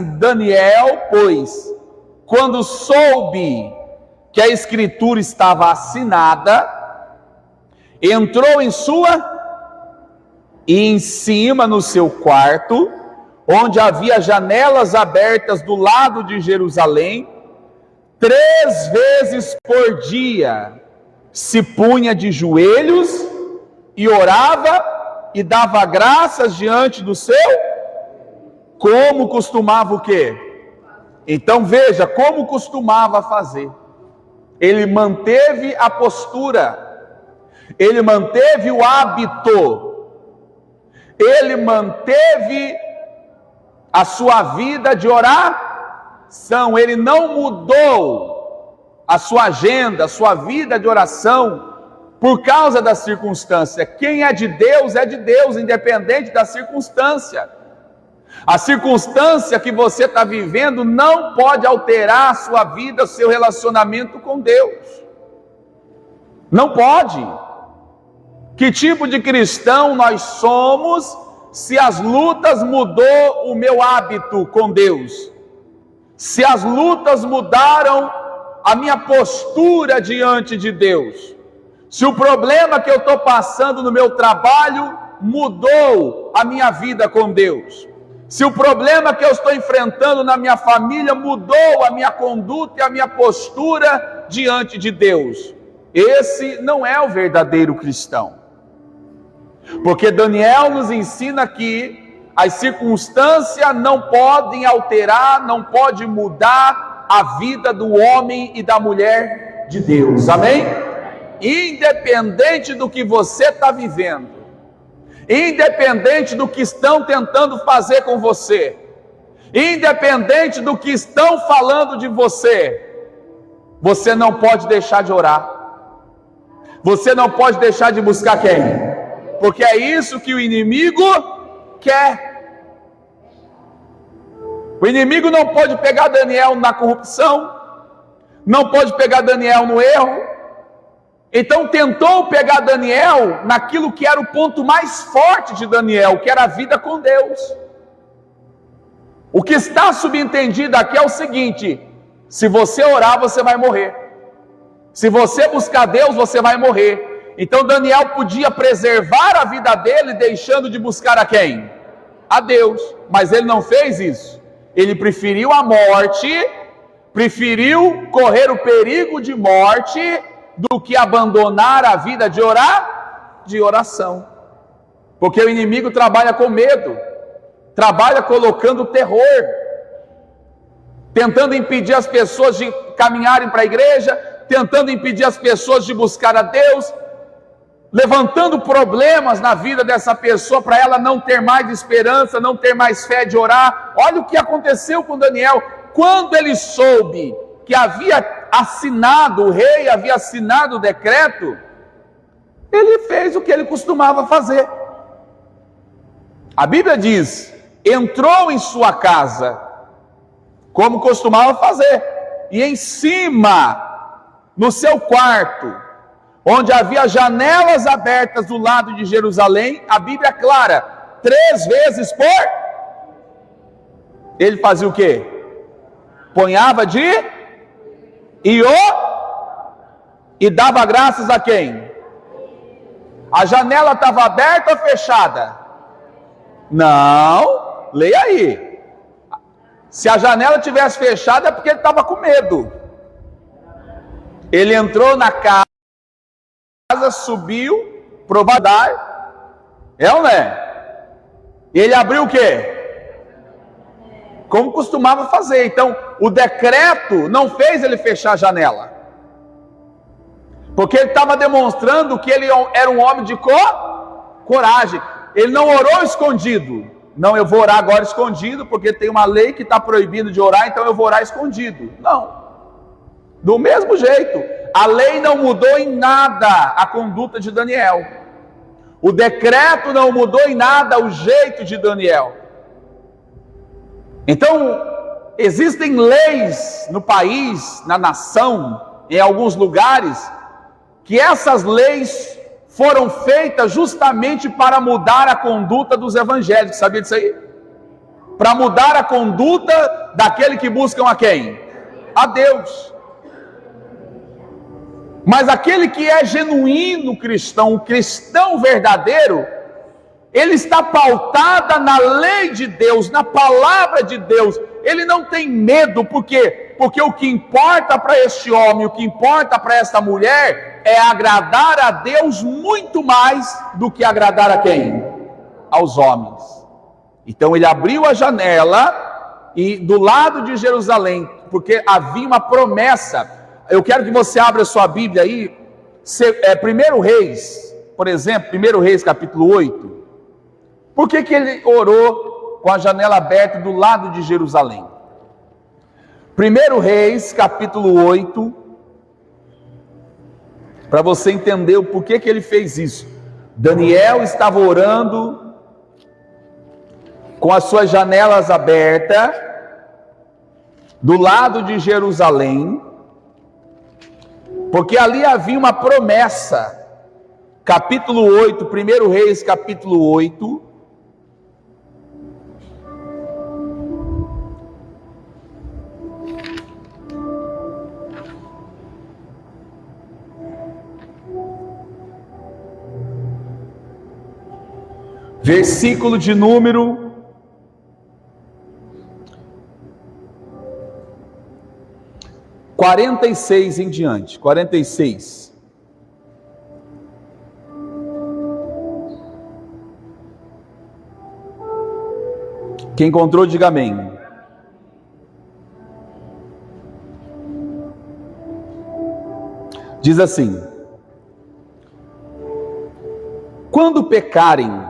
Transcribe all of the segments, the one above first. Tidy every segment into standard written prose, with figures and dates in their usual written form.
Daniel, pois, quando soube que a escritura estava assinada, entrou em cima no seu quarto, onde havia janelas abertas do lado de Jerusalém, 3 vezes por dia se punha de joelhos e orava e dava graças diante do seu, como costumava o quê? Então veja, como costumava fazer. Ele manteve a postura, ele manteve o hábito, ele manteve a sua vida de oração, ele não mudou a sua agenda, a sua vida de oração, por causa da circunstância. Quem é de Deus, independente da circunstância. A circunstância que você está vivendo não pode alterar a sua vida, o seu relacionamento com Deus. Não pode. Que tipo de cristão nós somos se as lutas mudou o meu hábito com Deus? Se as lutas mudaram a minha postura diante de Deus? Se o problema que eu estou passando no meu trabalho mudou a minha vida com Deus? Se o problema que eu estou enfrentando na minha família mudou a minha conduta e a minha postura diante de Deus? Esse não é o verdadeiro cristão. Porque Daniel nos ensina que as circunstâncias não podem alterar, não pode mudar a vida do homem e da mulher de Deus. Amém? Independente do que você está vivendo, independente do que estão tentando fazer com você, independente do que estão falando de você, você não pode deixar de orar, você não pode deixar de buscar quem? Porque é isso que o inimigo quer. O inimigo não pode pegar Daniel na corrupção, não pode pegar Daniel no erro. Então tentou pegar Daniel naquilo que era o ponto mais forte de Daniel, que era a vida com Deus. O que está subentendido aqui é o seguinte: se você orar, você vai morrer. Se você buscar Deus, você vai morrer. Então Daniel podia preservar a vida dele, deixando de buscar a quem? A Deus. Mas ele não fez isso. Ele preferiu a morte, preferiu correr o perigo de morte, do que abandonar a vida de oração. Porque o inimigo trabalha com medo, trabalha colocando terror, tentando impedir as pessoas de caminharem para a igreja, tentando impedir as pessoas de buscar a Deus, levantando problemas na vida dessa pessoa para ela não ter mais esperança, não ter mais fé de orar. Olha o que aconteceu com Daniel. Quando ele soube que havia assinado, o rei havia assinado o decreto, ele fez o que ele costumava fazer. A Bíblia diz: entrou em sua casa, como costumava fazer, e em cima, no seu quarto, onde havia janelas abertas do lado de Jerusalém, a Bíblia é clara, 3 vezes por, ele fazia o quê? Ponhava e dava graças a quem? A janela estava aberta ou fechada? Não, leia aí. Se a janela tivesse fechada é porque ele estava com medo. Ele entrou na casa, subiu, provadar, é ou não é? Ele abriu o quê? Como costumava fazer. Então, o decreto não fez ele fechar a janela, porque ele estava demonstrando que ele era um homem de coragem. Ele não orou escondido. Não, eu vou orar agora escondido, porque tem uma lei que está proibindo de orar, então eu vou orar escondido. Não. Do mesmo jeito, a lei não mudou em nada a conduta de Daniel. O decreto não mudou em nada o jeito de Daniel. Então, existem leis no país, na nação, em alguns lugares, que essas leis foram feitas justamente para mudar a conduta dos evangélicos. Sabia disso aí? para mudar a conduta daquele que buscam a quem? A Deus. Mas aquele que é genuíno cristão, o cristão verdadeiro, ele está pautada na lei de Deus, na palavra de Deus. Ele não tem medo, por quê? Porque o que importa para este homem, o que importa para esta mulher, é agradar a Deus muito mais do que agradar a quem? Aos homens. Então ele abriu a janela e do lado de Jerusalém, porque havia uma promessa. Eu quero que você abra sua Bíblia aí, 1 Reis, por exemplo, 1 Reis capítulo 8. Por que ele orou com a janela aberta do lado de Jerusalém? 1 Reis capítulo 8, para você entender o porquê que ele fez isso. Daniel estava orando com as suas janelas abertas do lado de Jerusalém, porque ali havia uma promessa. Capítulo 8, 1 Reis capítulo 8, versículo de número 46 em diante, 46. Quem encontrou, diga amém. Diz assim: quando pecarem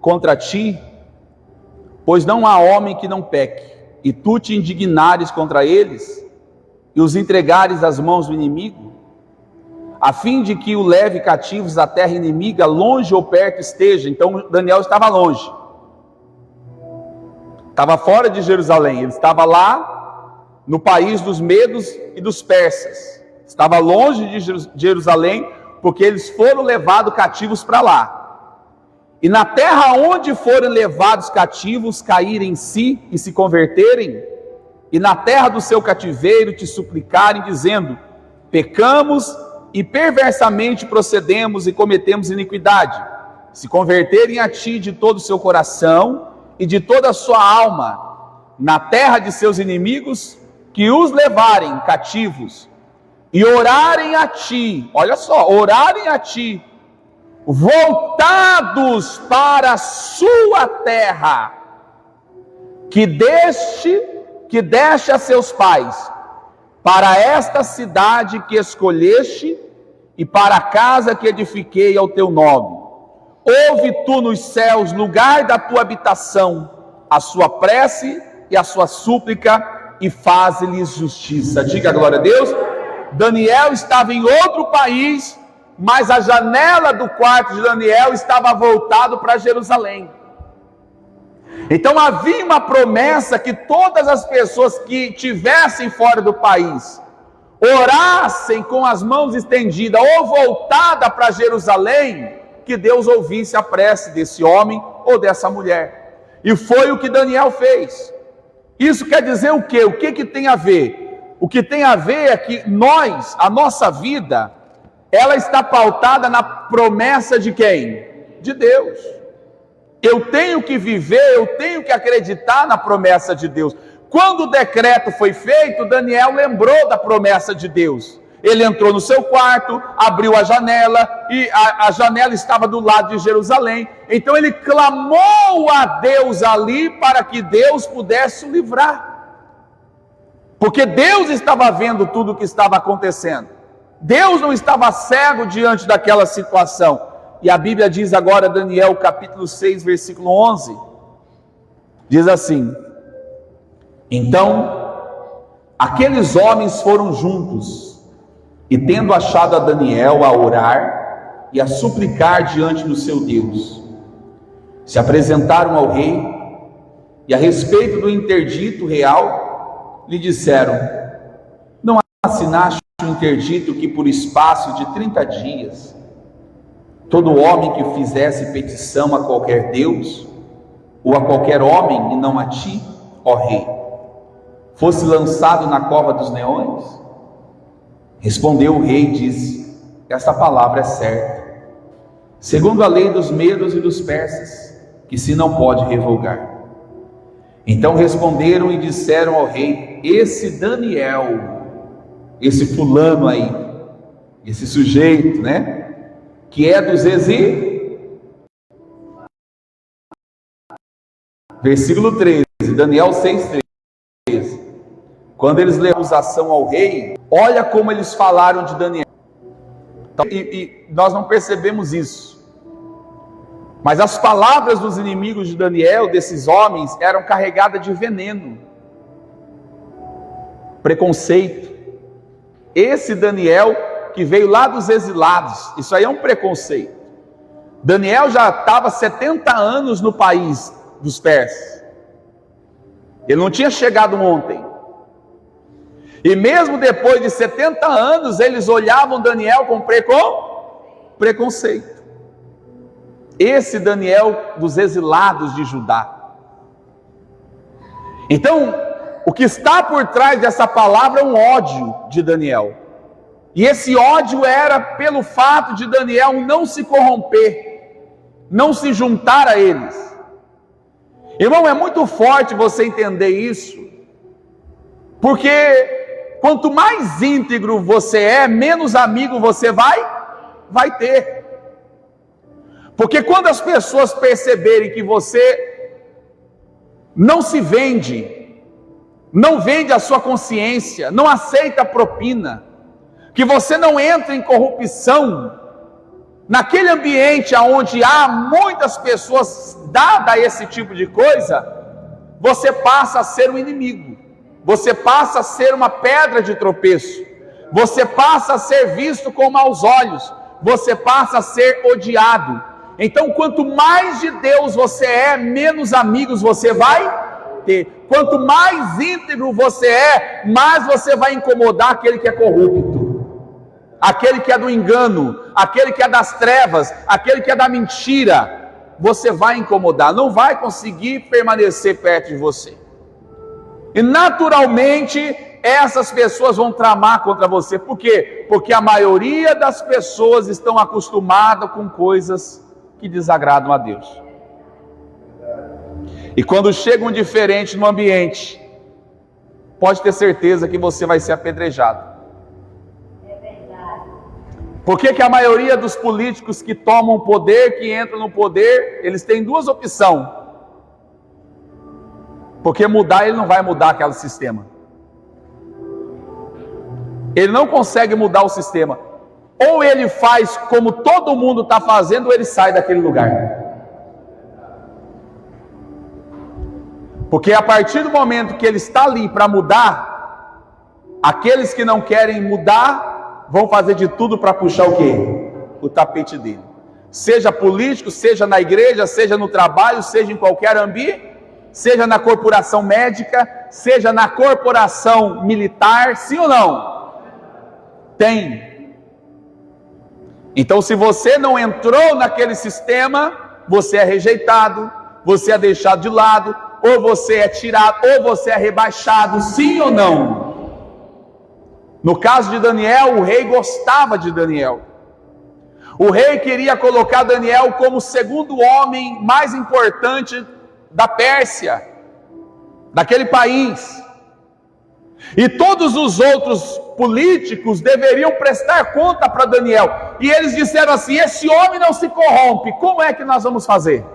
contra ti, pois não há homem que não peque, e tu te indignares contra eles, e os entregares às mãos do inimigo, a fim de que o leve cativos à terra inimiga, longe ou perto esteja. Então Daniel estava longe, estava fora de Jerusalém, ele estava lá no país dos medos e dos persas, estava longe de Jerusalém, porque eles foram levados cativos para lá. E na terra onde forem levados cativos, caírem em si e se converterem, e na terra do seu cativeiro te suplicarem, dizendo: pecamos e perversamente procedemos e cometemos iniquidade, se converterem a ti de todo o seu coração e de toda a sua alma, na terra de seus inimigos, que os levarem cativos, e orarem a ti, olha só, orarem a ti, voltados para a sua terra, que deste a seus pais, para esta cidade que escolheste, e para a casa que edifiquei ao teu nome. Ouve tu nos céus, lugar da tua habitação, a sua prece e a sua súplica, e faze-lhes justiça. Diga glória a Deus. Daniel estava em outro país, mas a janela do quarto de Daniel estava voltado para Jerusalém. Então havia uma promessa que todas as pessoas que estivessem fora do país, orassem com as mãos estendidas ou voltada para Jerusalém, que Deus ouvisse a prece desse homem ou dessa mulher. E foi o que Daniel fez. Isso quer dizer o quê? O que tem a ver? O que tem a ver é que nós, a nossa vida, ela está pautada na promessa de quem? De Deus. Eu tenho que viver, eu tenho que acreditar na promessa de Deus. Quando o decreto foi feito, Daniel lembrou da promessa de Deus. Ele entrou no seu quarto, abriu a janela, e a janela estava do lado de Jerusalém. Então ele clamou a Deus ali para que Deus pudesse o livrar. Porque Deus estava vendo tudo o que estava acontecendo. Deus não estava cego diante daquela situação. E a Bíblia diz agora, Daniel capítulo 6, versículo 11, diz assim: então aqueles homens foram juntos, e tendo achado a Daniel a orar e a suplicar diante do seu Deus, se apresentaram ao rei, e a respeito do interdito real, lhe disseram: não assinaste o interdito que por espaço de 30 dias, todo homem que fizesse petição a qualquer Deus, ou a qualquer homem, e não a ti, ó rei, fosse lançado na cova dos leões? Respondeu o rei e disse: esta palavra é certa, segundo a lei dos medos e dos persas, que se não pode revogar. Então responderam e disseram ao rei: esse Daniel, esse fulano aí, esse sujeito, né, que é dos versículo 13, Daniel 6:13. Quando eles leram acusação ao rei, olha como eles falaram de Daniel. E nós não percebemos isso, mas as palavras dos inimigos de Daniel, desses homens, eram carregadas de veneno, preconceito. Esse Daniel que veio lá dos exilados, isso aí é um preconceito. Daniel já estava 70 anos no país dos persas, ele não tinha chegado ontem, e mesmo depois de 70 anos, eles olhavam Daniel com preconceito. Esse Daniel dos exilados de Judá. Então, o que está por trás dessa palavra é um ódio de Daniel, e esse ódio era pelo fato de Daniel não se corromper, não se juntar a eles. Irmão, é muito forte você entender isso, porque quanto mais íntegro você é, menos amigo você vai ter. Porque quando as pessoas perceberem que você não se vende, não vende a sua consciência, não aceita propina, que você não entra em corrupção, naquele ambiente onde há muitas pessoas dadas a esse tipo de coisa, você passa a ser um inimigo, você passa a ser uma pedra de tropeço, você passa a ser visto com maus olhos, você passa a ser odiado. Então, quanto mais de Deus você é, menos amigos você vai ter. Quanto mais íntegro você é, mais você vai incomodar aquele que é corrupto, aquele que é do engano, aquele que é das trevas, aquele que é da mentira. Você vai incomodar, não vai conseguir permanecer perto de você. E naturalmente essas pessoas vão tramar contra você. Por quê? Porque a maioria das pessoas estão acostumadas com coisas que desagradam a Deus. E quando chega um diferente no ambiente, pode ter certeza que você vai ser apedrejado. Por que a maioria dos políticos que tomam poder, que entram no poder, eles têm duas opções? Porque mudar, ele não vai mudar aquele sistema. Ele não consegue mudar o sistema. Ou ele faz como todo mundo está fazendo, ou ele sai daquele lugar. Porque a partir do momento que ele está ali para mudar, aqueles que não querem mudar, vão fazer de tudo para puxar o quê? O tapete dele. Seja político, seja na igreja, seja no trabalho, seja em qualquer ambiente, seja na corporação médica, seja na corporação militar, sim ou não? Tem. Então, se você não entrou naquele sistema, você é rejeitado, você é deixado de lado, ou você é tirado, ou você é rebaixado, sim ou não? No caso de Daniel, o rei gostava de Daniel. O rei queria colocar Daniel como o segundo homem mais importante da Pérsia, daquele país. E todos os outros políticos deveriam prestar conta para Daniel. E eles disseram assim: esse homem não se corrompe, como é que nós vamos fazer?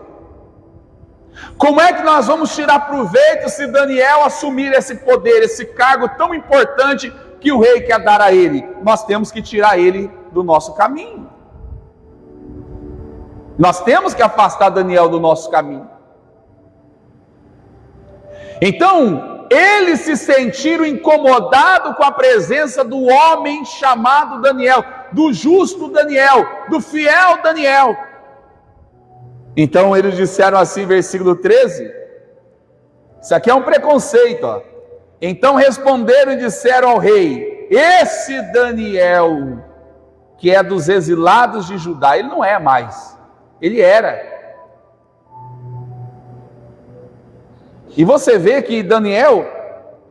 Como é que nós vamos tirar proveito se Daniel assumir esse poder, esse cargo tão importante que o rei quer dar a ele? Nós temos que tirar ele do nosso caminho. Nós temos que afastar Daniel do nosso caminho. Então, eles se sentiram incomodados com a presença do homem chamado Daniel, do justo Daniel, do fiel Daniel. Então eles disseram assim, versículo 13, isso aqui é um preconceito, ó. Então responderam e disseram ao rei: esse Daniel, que é dos exilados de Judá, ele não é mais, ele era. E você vê que Daniel,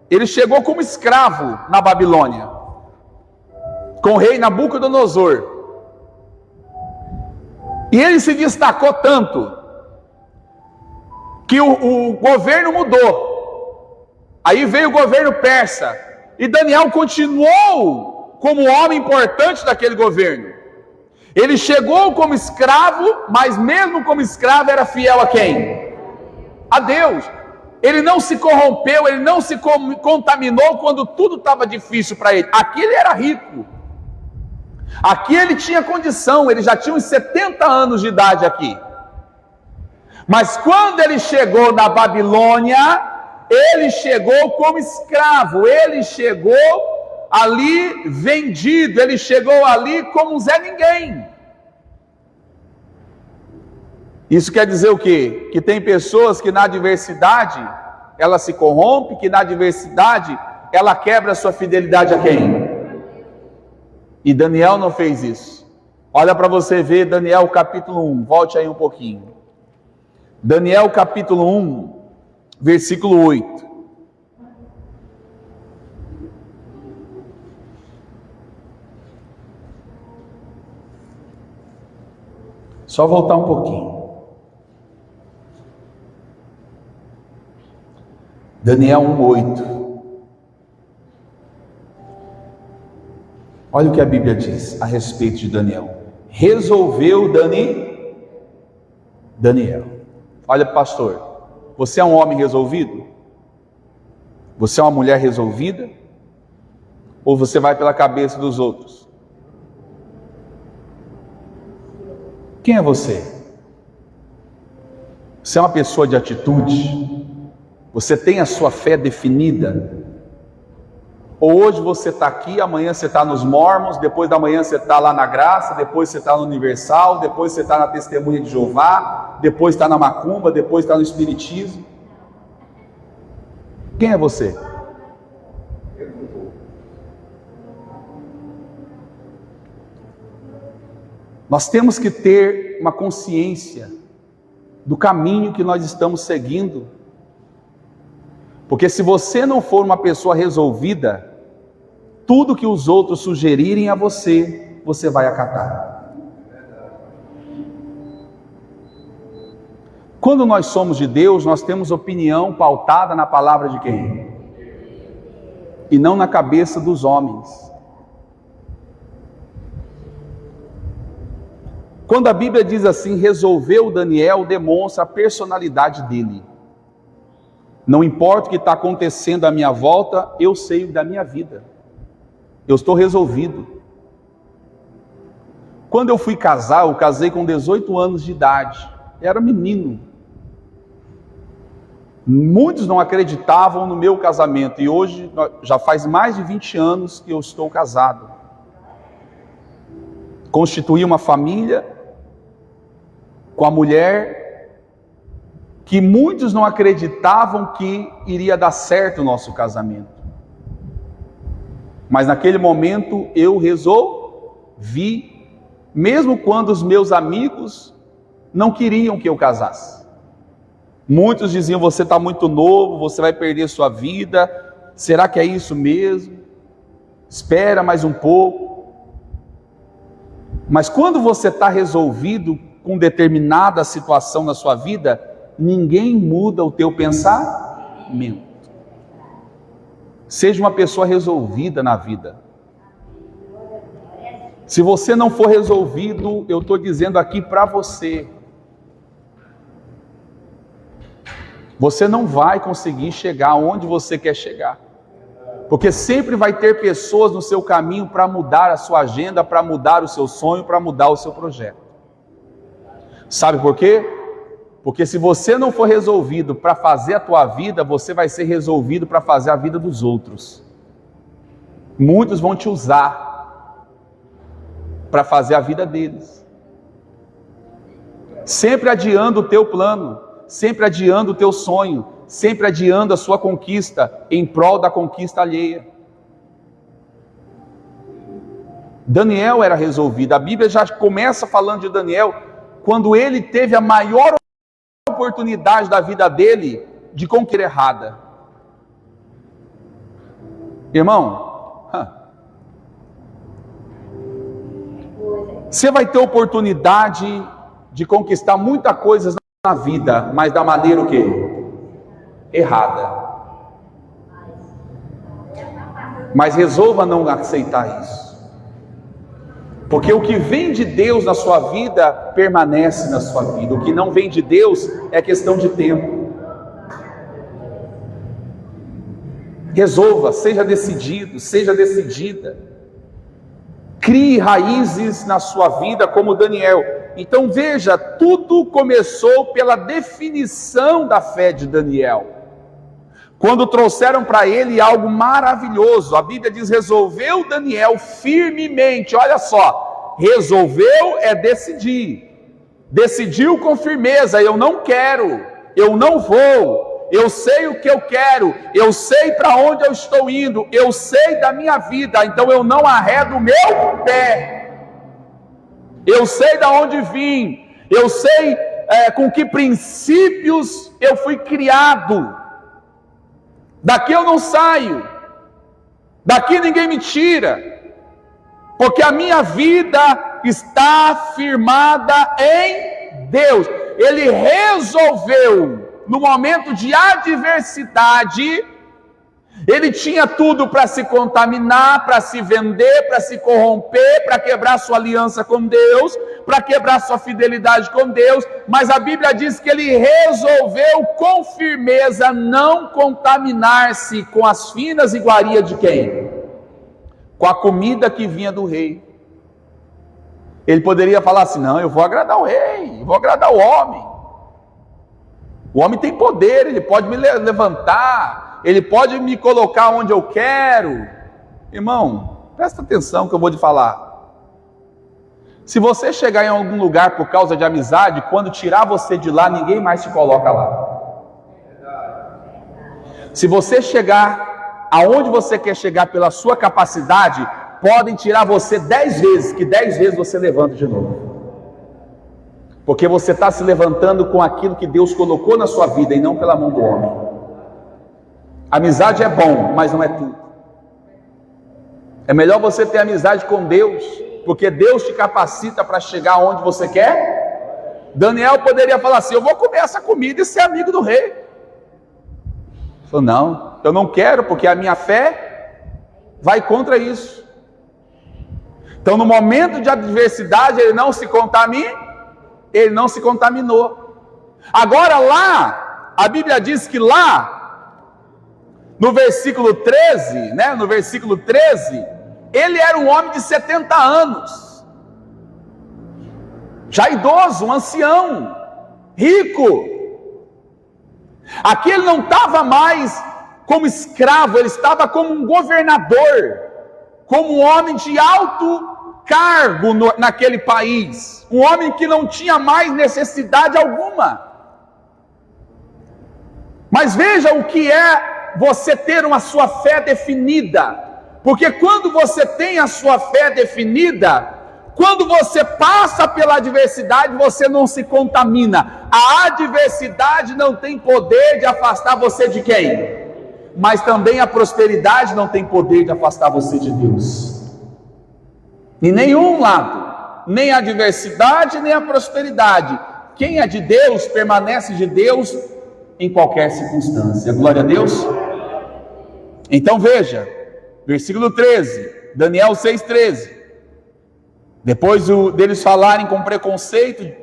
ele chegou como escravo na Babilônia, com o rei Nabucodonosor. E ele se destacou tanto, que o governo mudou. Aí veio o governo persa, e Daniel continuou como homem importante daquele governo. Ele chegou como escravo, mas mesmo como escravo era fiel a quem? A Deus. Ele não se corrompeu, ele não se contaminou quando tudo estava difícil para ele. Aqui ele era rico, aqui ele tinha condição, ele já tinha uns 70 anos de idade aqui. Mas quando ele chegou na Babilônia, ele chegou como escravo, ele chegou ali vendido, ele chegou ali como um Zé Ninguém. Isso quer dizer o quê? Que tem pessoas que na adversidade ela se corrompe, que na adversidade ela quebra a sua fidelidade a quem? E Daniel não fez isso. Olha para você ver Daniel capítulo 1, volte aí um pouquinho. Daniel capítulo 1, versículo 8. Só voltar um pouquinho. Daniel 1:8. Olha o que a Bíblia diz a respeito de Daniel. Resolveu Daniel. Olha, pastor, você é um homem resolvido? Você é uma mulher resolvida? Ou você vai pela cabeça dos outros? Quem é você? Você é uma pessoa de atitude? Você tem a sua fé definida? Ou hoje você está aqui, amanhã você está nos Mormons, depois da manhã você está lá na Graça, depois você está no Universal, depois você está na Testemunha de Jeová, depois está na Macumba, depois está no Espiritismo? Quem é você? Nós temos que ter uma consciência do caminho que nós estamos seguindo. Porque se você não for uma pessoa resolvida, tudo que os outros sugerirem a você, você vai acatar. Quando nós somos de Deus, nós temos opinião pautada na palavra de quem? E não na cabeça dos homens. Quando a Bíblia diz assim, resolveu Daniel, demonstra a personalidade dele. Não importa o que está acontecendo à minha volta, eu sei da minha vida. Eu estou resolvido. Quando eu fui casar, eu casei com 18 anos de idade. Era menino. Muitos não acreditavam no meu casamento. E hoje, já faz mais de 20 anos que eu estou casado. Constituí uma família com a mulher que muitos não acreditavam que iria dar certo o nosso casamento. Mas naquele momento eu resolvi, mesmo quando os meus amigos não queriam que eu casasse. Muitos diziam, você está muito novo, você vai perder sua vida, será que é isso mesmo? Espera mais um pouco. Mas quando você está resolvido com determinada situação na sua vida, ninguém muda o teu pensamento. Seja uma pessoa resolvida na vida. Se você não for resolvido, eu estou dizendo aqui para você, você não vai conseguir chegar onde você quer chegar. Porque sempre vai ter pessoas no seu caminho para mudar a sua agenda, para mudar o seu sonho, para mudar o seu projeto. Sabe por quê? Porque se você não for resolvido para fazer a tua vida, você vai ser resolvido para fazer a vida dos outros. Muitos vão te usar para fazer a vida deles. Sempre adiando o teu plano, sempre adiando o teu sonho, sempre adiando a sua conquista em prol da conquista alheia. Daniel era resolvido. A Bíblia já começa falando de Daniel quando ele teve a maior oportunidade da vida dele de conquista errada. Irmão, você vai ter oportunidade de conquistar muita coisa na vida, mas da maneira o quê? Errada. Mas resolva não aceitar isso. Porque o que vem de Deus na sua vida, permanece na sua vida. O que não vem de Deus é questão de tempo. Resolva, seja decidido, seja decidida. Crie raízes na sua vida como Daniel. Então veja, tudo começou pela definição da fé de Daniel. Quando trouxeram para ele algo maravilhoso, a Bíblia diz, resolveu Daniel firmemente, olha só, resolveu é decidir, decidiu com firmeza, eu não quero, eu não vou, eu sei o que eu quero, eu sei para onde eu estou indo, eu sei da minha vida, então eu não arredo o meu pé, eu sei de onde vim, eu sei com que princípios eu fui criado, daqui eu não saio, daqui ninguém me tira, porque a minha vida está firmada em Deus. Ele resolveu, no momento de adversidade, ele tinha tudo para se contaminar, para se vender, para se corromper, para quebrar sua aliança com Deus, para quebrar sua fidelidade com Deus, mas a Bíblia diz que ele resolveu com firmeza não contaminar-se com as finas iguarias de quem? Com a comida que vinha do rei. Ele poderia falar assim, não, eu vou agradar o rei, eu vou agradar o homem. O homem tem poder, ele pode me levantar, ele pode me colocar onde eu quero. Irmão, presta atenção que eu vou te falar. Se você chegar em algum lugar por causa de amizade, quando tirar você de lá, ninguém mais te coloca lá. Se você chegar aonde você quer chegar pela sua capacidade, podem tirar você 10 vezes, que 10 vezes você levanta de novo. Porque você está se levantando com aquilo que Deus colocou na sua vida e não pela mão do homem. Amizade é bom, mas não é tudo. É melhor você ter amizade com Deus, porque Deus te capacita para chegar onde você quer. Daniel poderia falar assim, eu vou comer essa comida e ser amigo do rei. Ele falou, não, eu não quero, porque a minha fé vai contra isso. Então no momento de adversidade ele não se contamina, ele não se contaminou. Agora lá, a Bíblia diz que lá, no versículo 13, no versículo 13, ele era um homem de 70 anos, já idoso, um ancião, rico. Aqui ele não estava mais como escravo, ele estava como um governador, como um homem de alto cargo naquele país, um homem que não tinha mais necessidade alguma. Mas veja o que é você ter uma sua fé definida, porque quando você tem a sua fé definida, quando você passa pela adversidade, você não se contamina. A adversidade não tem poder de afastar você de quem? Mas também a prosperidade não tem poder de afastar você de Deus. Em nenhum lado, nem a adversidade, nem a prosperidade. Quem é de Deus, permanece de Deus em qualquer circunstância. Glória a Deus. Então veja, versículo 13, Daniel 6,13. Depois deles falarem com preconceito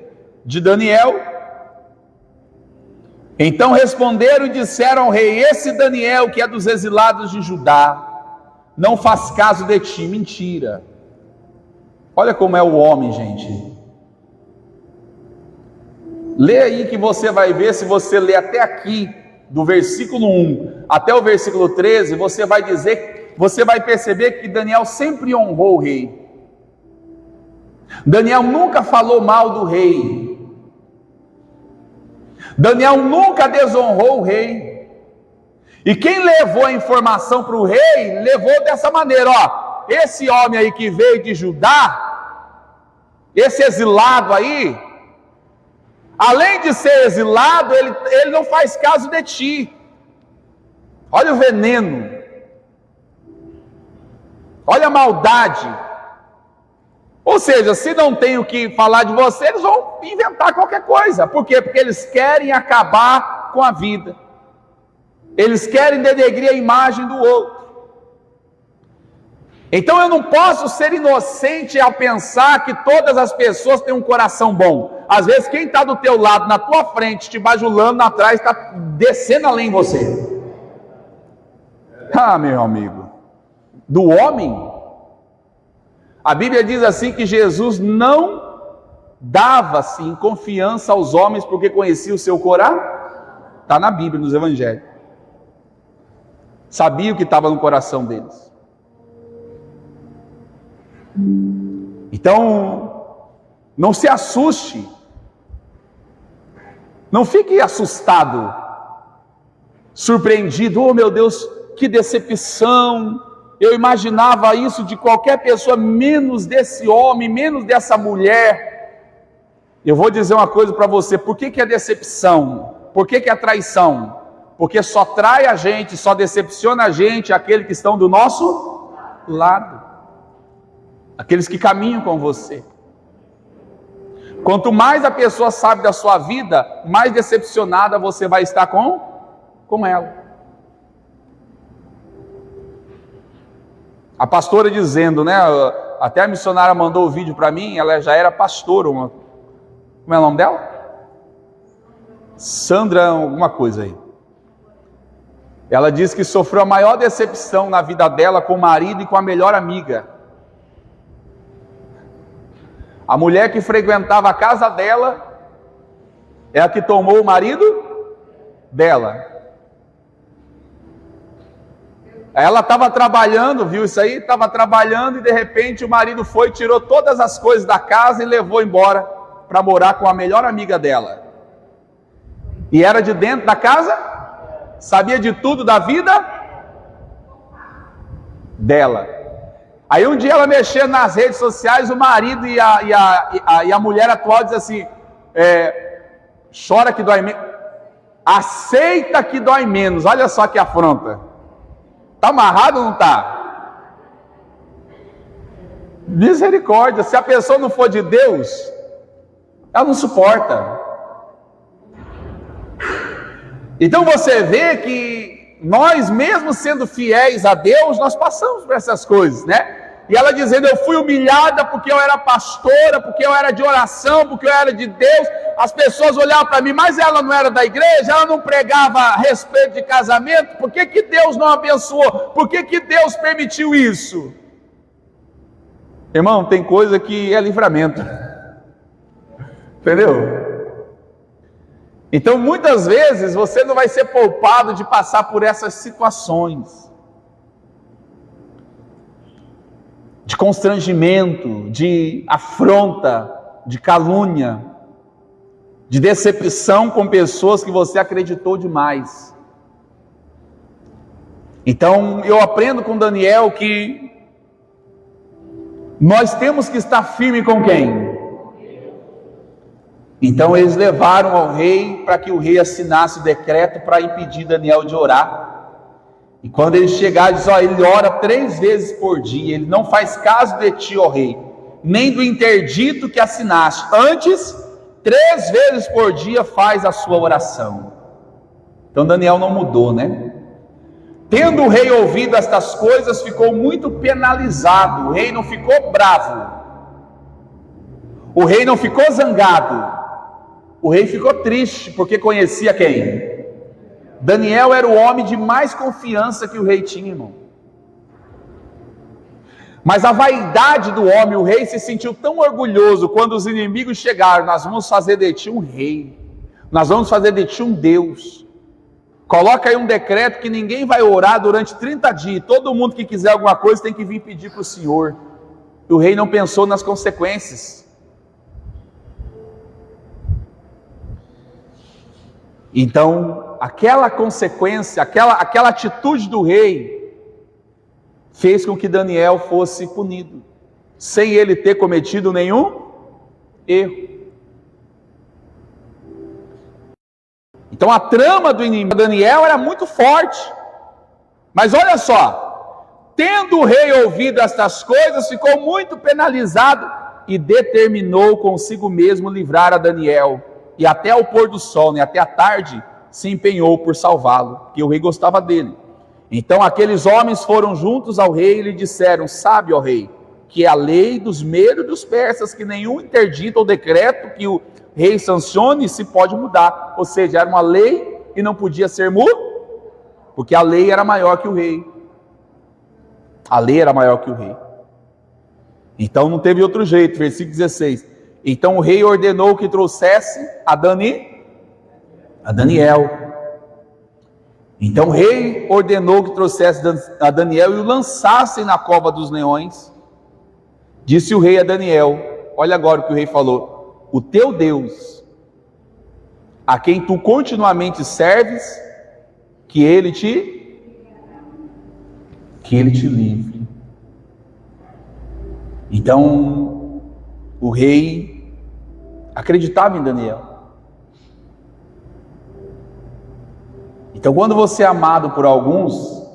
de Daniel, então responderam e disseram ao rei, esse Daniel que é dos exilados de Judá, não faz caso de ti. Mentira. Olha como é o homem, gente. Lê aí que você vai ver, se você ler até aqui, do versículo 1 até o versículo 13, você vai perceber que Daniel sempre honrou o rei. Daniel nunca falou mal do rei. Daniel nunca desonrou o rei. E quem levou a informação para o rei, levou dessa maneira, esse homem aí que veio de Judá, esse exilado aí, Além de ser exilado, ele não faz caso de ti. Olha o veneno. Olha a maldade. Ou seja, se não tem o que falar de você, eles vão inventar qualquer coisa. Por quê? Porque eles querem acabar com a vida. Eles querem denegrir a imagem do outro. Então eu não posso ser inocente ao pensar que todas as pessoas têm um coração bom. Às vezes quem está do teu lado, na tua frente, te bajulando, atrás, está descendo além em você. Ah, meu amigo, do homem, a Bíblia diz assim que Jesus não dava-se em confiança aos homens porque conhecia o seu coração. Está na Bíblia, nos Evangelhos. Sabia o que estava no coração deles. Então, não se assuste, não fique assustado, surpreendido. Oh meu Deus, que decepção, eu imaginava isso de qualquer pessoa, menos desse homem, menos dessa mulher. Eu vou dizer uma coisa para você: por que é decepção? Por que é traição? Porque só trai a gente, só decepciona a gente aqueles que estão do nosso lado. Aqueles que caminham com você. Quanto mais a pessoa sabe da sua vida, mais decepcionada você vai estar com ela. A pastora dizendo, né? Até a missionária mandou o vídeo para mim, ela já era pastora. Como é o nome dela? Sandra, alguma coisa aí. Ela disse que sofreu a maior decepção na vida dela com o marido e com a melhor amiga. A mulher que frequentava a casa dela é a que tomou o marido dela. Ela estava trabalhando, viu isso aí? Estava trabalhando e de repente o marido foi, tirou todas as coisas da casa e levou embora para morar com a melhor amiga dela. E era de dentro da casa, sabia de tudo da vida dela. Aí um dia ela mexendo nas redes sociais, o marido e a mulher atual diz assim, chora que dói menos, aceita que dói menos. Olha só que afronta. Está amarrado ou não está? Misericórdia, se a pessoa não for de Deus, ela não suporta. Então você vê que nós, mesmo sendo fiéis a Deus, nós passamos por essas coisas, né? E ela dizendo, eu fui humilhada porque eu era pastora, porque eu era de oração, porque eu era de Deus. As pessoas olhavam para mim, mas ela não era da igreja, ela não pregava a respeito de casamento. Por que Deus não abençoou? Por que Deus permitiu isso? Irmão, tem coisa que é livramento. Entendeu? Então, muitas vezes, você não vai ser poupado de passar por essas situações. De constrangimento, de afronta, de calúnia, de decepção com pessoas que você acreditou demais. Então, eu aprendo com Daniel que nós temos que estar firme com quem? Então eles levaram ao rei para que o rei assinasse o decreto para impedir Daniel de orar. E quando ele chegar, diz, ele ora 3 vezes por dia, ele não faz caso de ti, ó rei, nem do interdito que assinaste. Antes, 3 vezes por dia faz a sua oração. Então Daniel não mudou, né? Tendo o rei ouvido estas coisas, ficou muito penalizado. O rei não ficou bravo. O rei não ficou zangado. O rei ficou triste, porque conhecia quem? Daniel era o homem de mais confiança que o rei tinha, irmão. Mas a vaidade do homem, o rei se sentiu tão orgulhoso quando os inimigos chegaram. Nós vamos fazer de ti um rei. Nós vamos fazer de ti um Deus. Coloca aí um decreto que ninguém vai orar durante 30 dias. Todo mundo que quiser alguma coisa tem que vir pedir para o Senhor. E o rei não pensou nas consequências. Então, aquela consequência, aquela atitude do rei, fez com que Daniel fosse punido, sem ele ter cometido nenhum erro. Então a trama do inimigo Daniel era muito forte. Mas olha só, tendo o rei ouvido estas coisas, ficou muito penalizado e determinou consigo mesmo livrar a Daniel. E até ao pôr do sol, né, até a tarde, se empenhou por salvá-lo, porque o rei gostava dele. Então aqueles homens foram juntos ao rei e lhe disseram: sabe, ó rei, que é a lei dos medos e dos persas, que nenhum interdito ou decreto que o rei sancione se pode mudar. Ou seja, era uma lei e não podia ser mudada, porque a lei era maior que o rei. A lei era maior que o rei. Então não teve outro jeito. Versículo 16. Então o rei ordenou que trouxesse a Daniel. Então o rei ordenou que trouxesse a Daniel e o lançassem na cova dos leões. Disse o rei a Daniel: olha agora o que o rei falou: o teu Deus, a quem tu continuamente serves, que ele te livre. Então o rei acreditava em Daniel. Então, quando você é amado por alguns,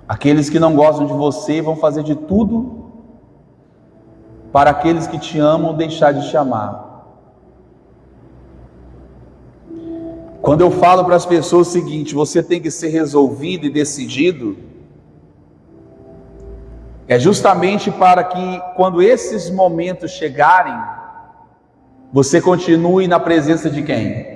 aqueles que não gostam de você vão fazer de tudo para aqueles que te amam deixar de te amar. Quando eu falo para as pessoas o seguinte: você tem que ser resolvido e decidido, é justamente para que, quando esses momentos chegarem, você continue na presença de quem?